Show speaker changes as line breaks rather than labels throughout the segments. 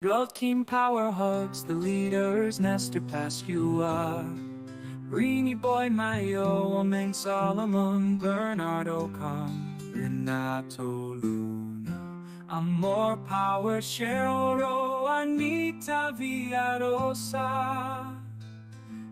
Love Team Power hugs the leaders, Nestor Pascua, Rini Boy Mayo, Meng Solomon, Bernardo Con, Renato Luna, Amor Power, Cheryl Rowe, Anita Villarosa,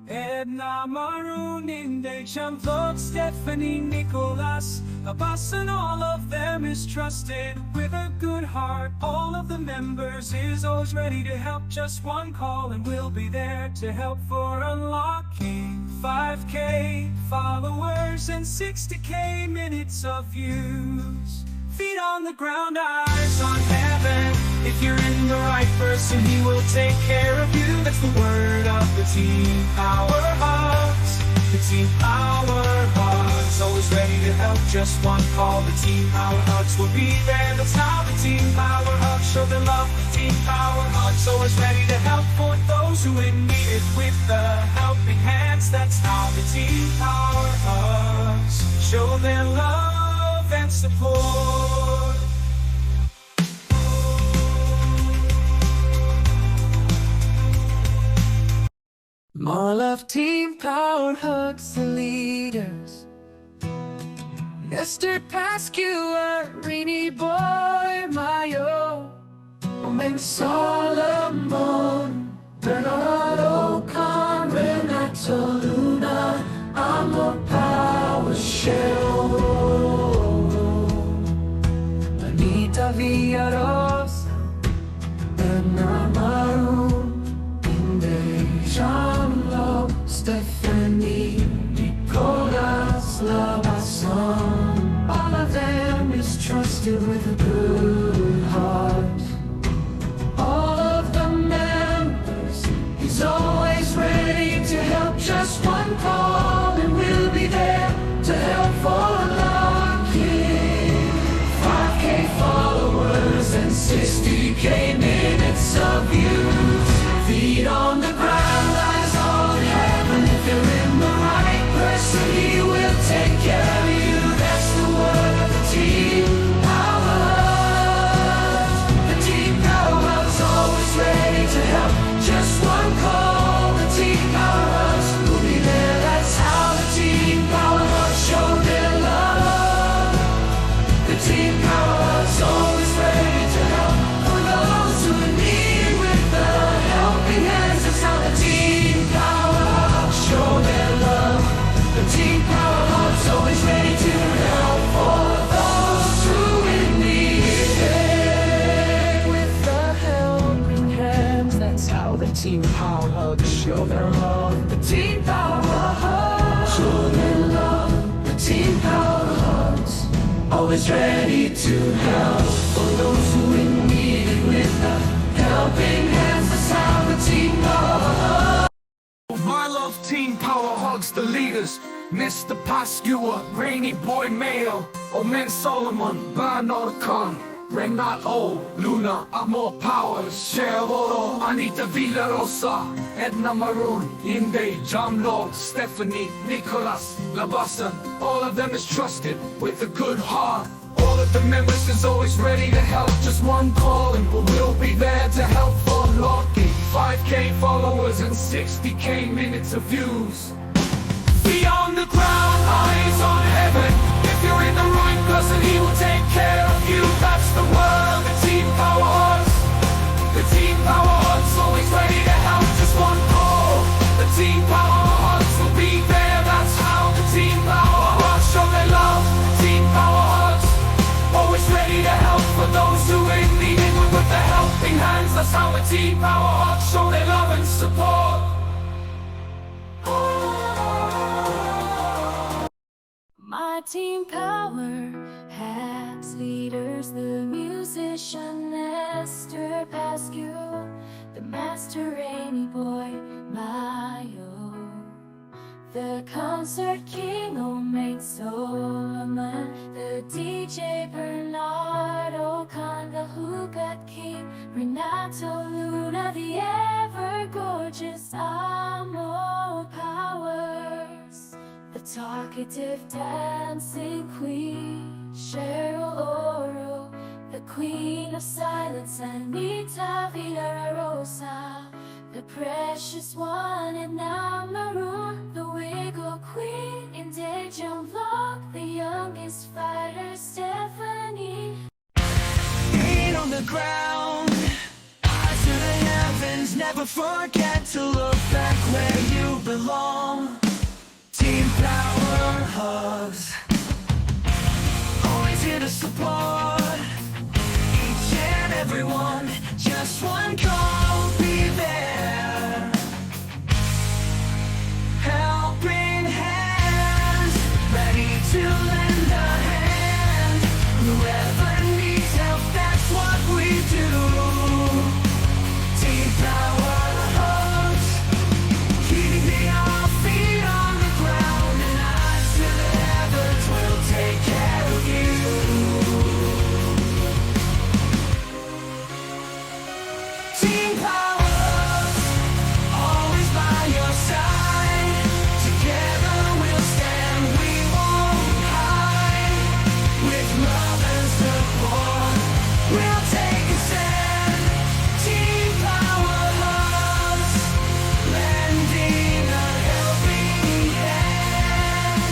Edna Maroon, Inde Champlot, Stephanie Nicholas, Abbas, and all of them is trusted with a good heart. All of the members is always ready to help. Just one call and we'll be there to help for unlocking 5K followers and 60K minutes of views. Feet on the ground, eyes on heaven. If you're in the right person, he will take care of you. That's the word of the Team Power Hugs. The Team Power Hugs, always ready to help. Just one call, the Team Power Hugs will be there. That's how the Team Power Hugs show their love. The Team Power Hugs, always ready to help for those who in need it with the helping hands. That's how the Team Power Hugs show their love and support. More love, Team Power hugs the leaders. Nestor Pascua, Rini Boy Mayo, Meng Solomon, Bernardo Con, Renato Luna, Amor Power, Cheryl Rowe, Anita Villarosa, Edna Maroon, Inde Champlot, Stephanie Nicholas, Labasson. All of them is trusted with a good heart. All of the members, he's always ready to help. Just one call and we'll be there to help for unlocking 5K followers and 60K minutes of views. Feet on the ground, eyes on heaven. If you're in the right person, he will take care of you. That's the word of the Team Power. The Team Power is always ready to help. Just one call, the Team Power will be there. That's how the Team Power show their love. The Team Power is always ready to help for those who need with the helping hands. That's how the Team Power show their love. The Team Power is always ready to help for those who in need with the helping hands. That's how the Team Power hugs show their love. The Team Power hugs show their love. The Team Power hugs always ready to help for those who in need with the helping hands. That's how the Team Power hugs. My love, Team Power hugs the leaders. Mr. Pascua, Rainy Boy Mayo, Omen Solomon, Bernardo Con, Renato Luna, Amor Power, Cheryl, Anita Villarosa, Edna Maroon, Inde Champlot, Stephanie Nicholas, Labasson. All of them is trusted with a good heart. All of the members is always ready to help. Just one call and we'll be there to help for unlocking 5K followers and 60K minutes of views. Feet on the ground, eyes on heaven. If you're in the right person, he will take care of you. That's the word, the Team Power hugs. The Team Power hugs, always ready to help. Just one call, the Team Power hugs will be there. That's how the Team Power hugs show their love. The Team Power hugs, always ready to help for those who in need with the helping hands. That's how the Team Power hugs show their love and support.
My Team Power has leaders, the musician Nestor Pascua, the master Rainy Boy Mayo, the concert king Omen Solomon, the DJ Bernardo Con, the hookah king Renato Luna, the ever gorgeous Amor Powers, the talkative dancing queen Cheryl Oro, The queen of silence, Anita Villarosa, the precious one in Maroon, the wiggle queen in Daejeon Vlog, the youngest fighter, Stephanie.
Feet on the ground, eyes to the heavens, never forget to look back where you belong. Team power hugs, always here to support each and everyone. Just one call, be there. Helping hands, ready to lend a hand. Whoever needs help, that's what we do. Team power hugs, keeping our feet on the ground and eyes to the heavens. We'll take care of you. Team power hugs, always by your side. Together we'll stand, we won't hide. With love and support, we'll take a stand. Team power hugs, lending a helping hand.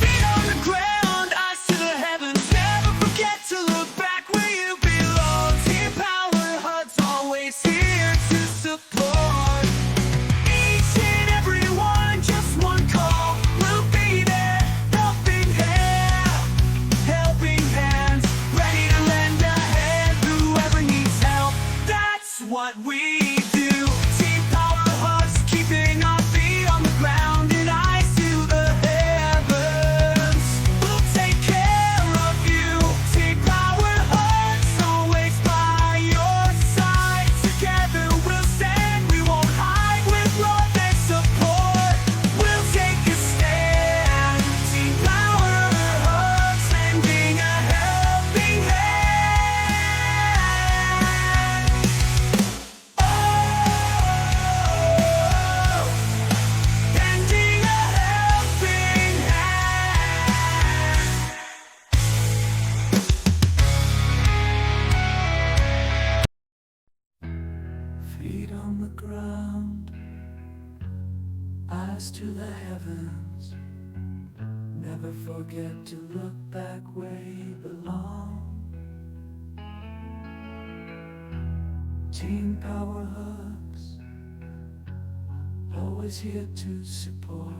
Feet on the ground, eyes to the heavens. Never forget to look back where you belong. Team power hugs, always here to support each and every one. Just one call, we'll be there. Helping hands, ready to lend a hand. Whoever needs help, that's what we do. Team power hugs, keeping our feet on the ground and eyes to the heavens. We'll take care of you. Team power hugs, always by your side. Together we'll stand, we won't hide. With love and support, we'll take a stand. Team power hugs, lending a helping hand. Oh, lending a helping hand. Feet on the ground, eyes to the heavens. Never forget to look back where you belong. Team power hugs, always here to support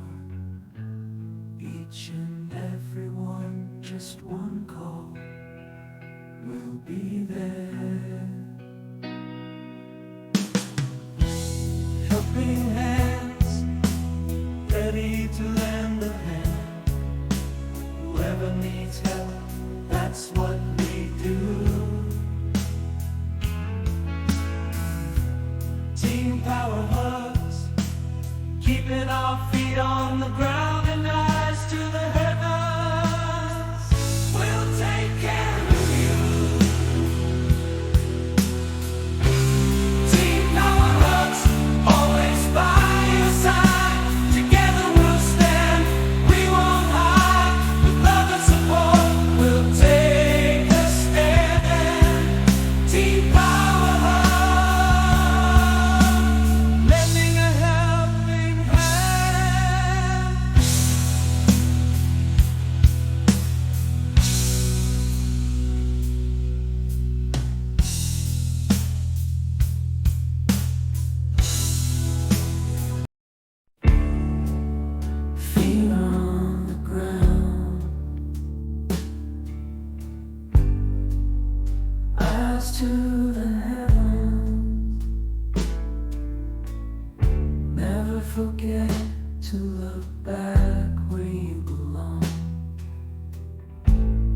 each and every one. Just one call, we'll be there. Helping hands, ready to lend a hand. Whoever needs help, that's what we do. Team power hugs, keeping our feet on the ground and eyes to the heavens. We'll take care of you. Team power hugs, always by your side. Together we'll stand, we won't hide. With love and support, we'll take a stand. Team power hugs, lending a helping hand. Feet on the ground, eyes to the heavens. Never forget to look back where you belong.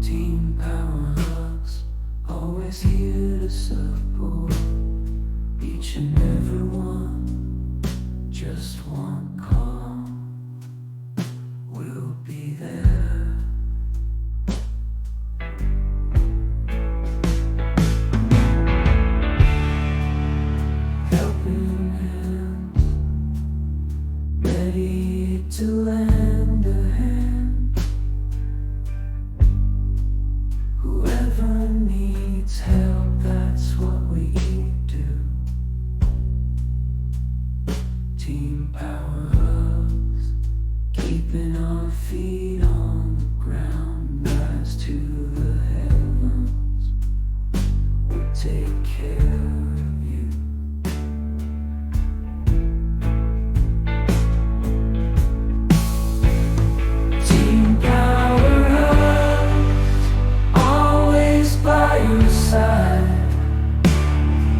Team power hugs, always here to support each and every one. Just one call, we'll be there. take care of you. Team Powerhouse, always by your side.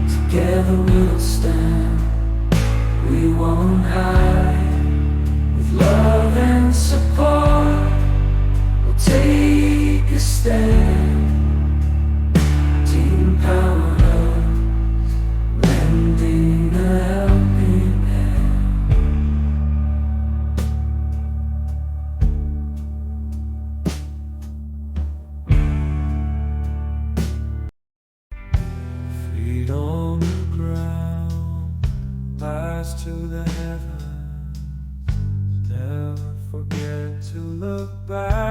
Together we'll stand, we won't hide. With love and support, we'll take a stand. Team Powerhouse, lending a helping hand. Feet on the ground, eyes to the heavens. Never forget to look back.